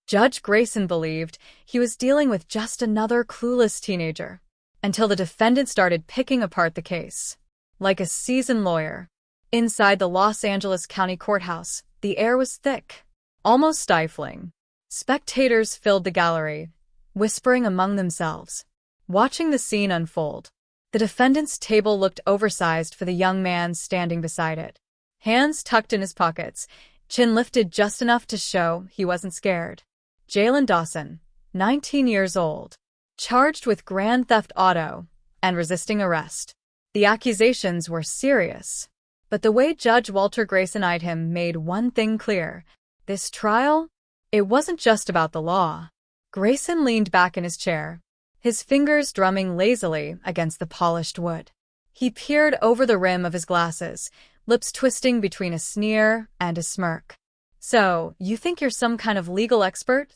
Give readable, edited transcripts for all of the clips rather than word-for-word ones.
Judge Grayson believed he was dealing with just another clueless teenager, until the defendant started picking apart the case. Like a seasoned lawyer. Inside the Los Angeles County Courthouse, the air was thick, almost stifling. Spectators filled the gallery, whispering among themselves, watching the scene unfold. The defendant's table looked oversized for the young man standing beside it. Hands tucked in his pockets, chin lifted just enough to show he wasn't scared. Jalen Dawson, 19 years old, charged with grand theft auto and resisting arrest. The accusations were serious, but the way Judge Walter Grayson eyed him made one thing clear. This trial, it wasn't just about the law. Grayson leaned back in his chair, his fingers drumming lazily against the polished wood. He peered over the rim of his glasses, lips twisting between a sneer and a smirk. "So, you think you're some kind of legal expert?"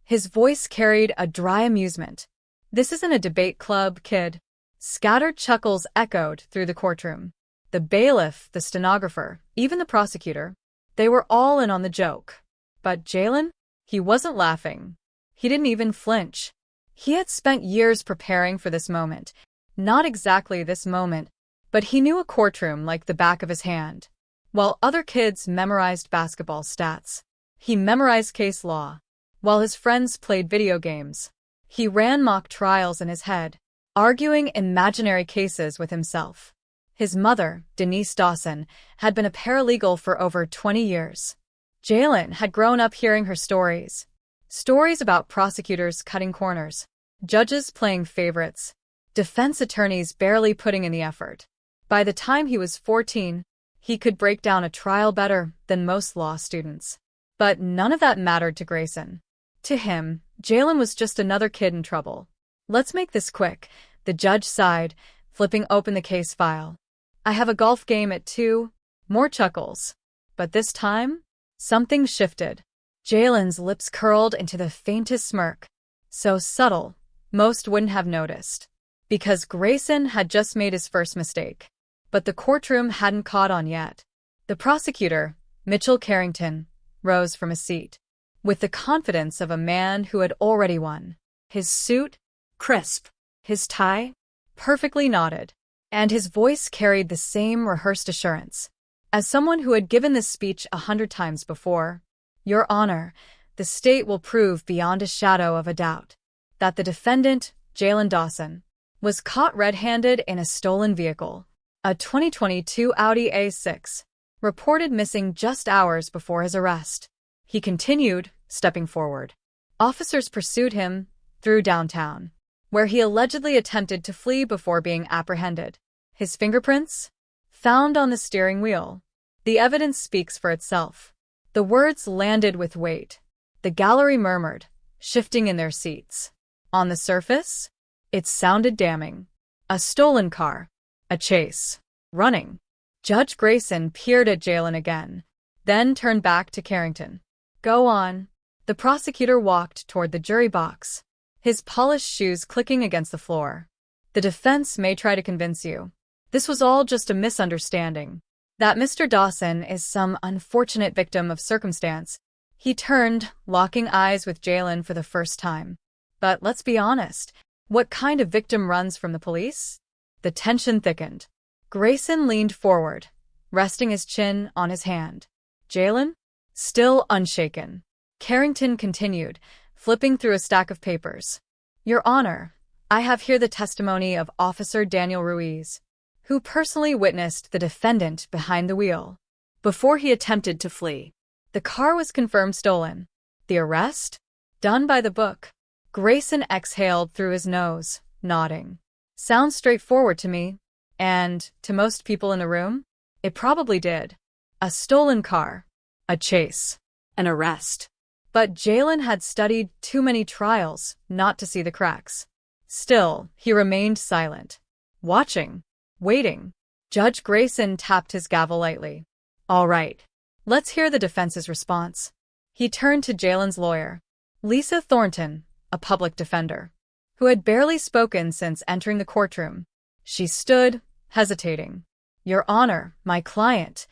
His voice carried a dry amusement. "This isn't a debate club, kid." Scattered chuckles echoed through the courtroom. The bailiff, the stenographer, even the prosecutor, they were all in on the joke. But Jalen? He wasn't laughing. He didn't even flinch. He had spent years preparing for this moment. Not exactly this moment, but he knew a courtroom like the back of his hand. While other kids memorized basketball stats, he memorized case law. While his friends played video games, he ran mock trials in his head, arguing imaginary cases with himself. His mother, Denise Dawson, had been a paralegal for over 20 years. Jalen had grown up hearing her stories. Stories about prosecutors cutting corners, judges playing favorites, defense attorneys barely putting in the effort. By the time he was 14, he could break down a trial better than most law students. But none of that mattered to Grayson. To him, Jalen was just another kid in trouble. "Let's make this quick," the judge sighed, flipping open the case file. "I have a golf game at 2. More chuckles. But this time, something shifted. Jalen's lips curled into the faintest smirk. So subtle, most wouldn't have noticed. Because Grayson had just made his first mistake. But the courtroom hadn't caught on yet. The prosecutor, Mitchell Carrington, rose from his seat, with the confidence of a man who had already won. His suit, crisp, his tie, perfectly knotted, and his voice carried the same rehearsed assurance. As someone who had given this speech 100 times before, "Your Honor, the state will prove beyond a shadow of a doubt that the defendant, Jalen Dawson, was caught red-handed in a stolen vehicle, a 2022 Audi A6, reported missing just hours before his arrest." He continued, stepping forward. Officers pursued him through downtown, where he allegedly attempted to flee before being apprehended. His fingerprints? Found on the steering wheel. The evidence speaks for itself. The words landed with weight. The gallery murmured, shifting in their seats. On the surface, it sounded damning. A stolen car. A chase. Running. Judge Grayson peered at Jalen again, then turned back to Carrington. "Go on." The prosecutor walked toward the jury box, his polished shoes clicking against the floor. "The defense may try to convince you this was all just a misunderstanding, that Mr. Dawson is some unfortunate victim of circumstance." He turned, locking eyes with Jalen for the first time. "But let's be honest, what kind of victim runs from the police?" The tension thickened. Grayson leaned forward, resting his chin on his hand. Jalen? Still unshaken. Carrington continued, flipping through a stack of papers. "Your Honor, I have here the testimony of Officer Daniel Ruiz, who personally witnessed the defendant behind the wheel before he attempted to flee. The car was confirmed stolen. The arrest? Done by the book." Grayson exhaled through his nose, nodding. "Sounds straightforward to me. And, to most people in the room, it probably did. A stolen car. A chase. An arrest." But Jalen had studied too many trials not to see the cracks. Still, he remained silent. Watching. Waiting. Judge Grayson tapped his gavel lightly. "All right. Let's hear the defense's response." He turned to Jalen's lawyer, Lisa Thornton, a public defender, who had barely spoken since entering the courtroom. She stood, hesitating. "Your Honor, my client."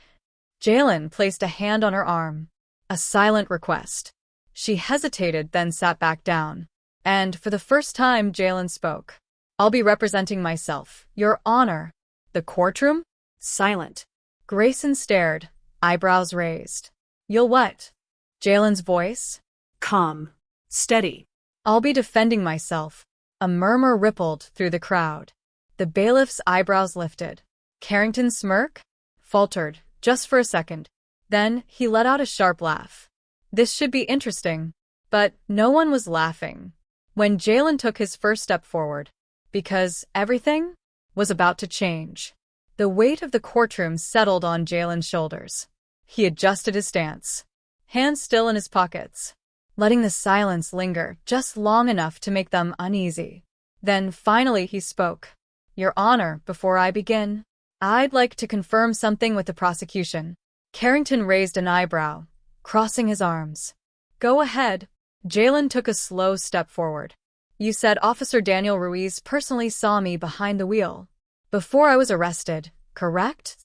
Jalen placed a hand on her arm. A silent request. She hesitated, then sat back down. And for the first time, Jalen spoke. "I'll be representing myself, Your Honor." The courtroom? Silent. Grayson stared, eyebrows raised. "You'll what?" Jalen's voice? Calm. Steady. "I'll be defending myself." A murmur rippled through the crowd. The bailiff's eyebrows lifted. Carrington's smirk faltered, just for a second. Then he let out a sharp laugh. This should be interesting. But no one was laughing when Jalen took his first step forward, because everything was about to change. The weight of the courtroom settled on Jalen's shoulders. He adjusted his stance, hands still in his pockets, letting the silence linger just long enough to make them uneasy. Then finally he spoke. "Your Honor, before I begin, I'd like to confirm something with the prosecution." Carrington raised an eyebrow, crossing his arms. "Go ahead." Jalen took a slow step forward. "You said Officer Daniel Ruiz personally saw me behind the wheel before I was arrested, correct?"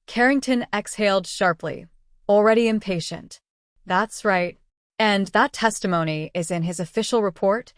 Carrington exhaled sharply, already impatient. "That's right. And that testimony is in his official report?"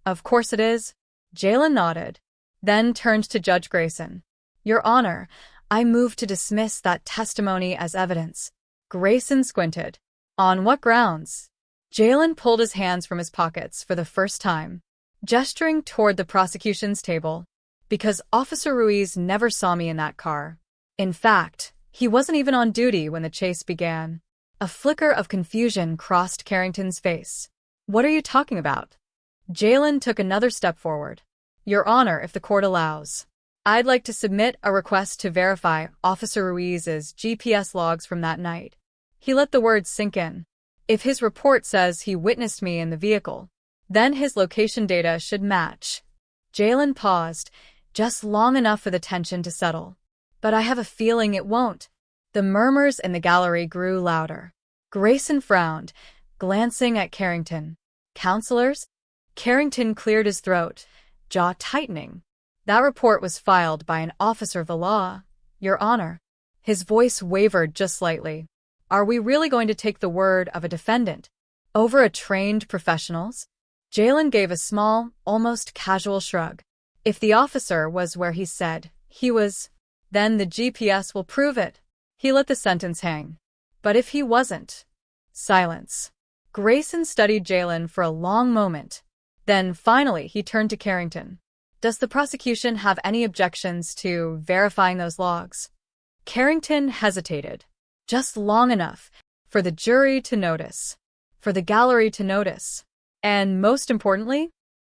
"Of course it is." Jalen nodded, then turned to Judge Grayson. "Your Honor, I move to dismiss that testimony as evidence." Grayson squinted. "On what grounds?" Jalen pulled his hands from his pockets for the first time, gesturing toward the prosecution's table. "Because Officer Ruiz never saw me in that car. In fact, he wasn't even on duty when the chase began." A flicker of confusion crossed Carrington's face. "What are you talking about?" Jalen took another step forward. "Your Honor, if the court allows, I'd like to submit a request to verify Officer Ruiz's GPS logs from that night." He let the words sink in. "If his report says he witnessed me in the vehicle, then his location data should match." Jalen paused, just long enough for the tension to settle. "But I have a feeling it won't." The murmurs in the gallery grew louder. Grayson frowned, glancing at Carrington. "Counselors?" Carrington cleared his throat, jaw tightening. "That report was filed by an officer of the law, Your Honor." His voice wavered just slightly. "Are we really going to take the word of a defendant over a trained professional's?" Jalen gave a small, almost casual shrug. "If the officer was where he said he was, then the GPS will prove it." He let the sentence hang. "But if he wasn't?" Silence. Grayson studied Jalen for a long moment. Then finally he turned to Carrington. "Does the prosecution have any objections to verifying those logs?" Carrington hesitated, just long enough for the jury to notice, for the gallery to notice, and most importantly,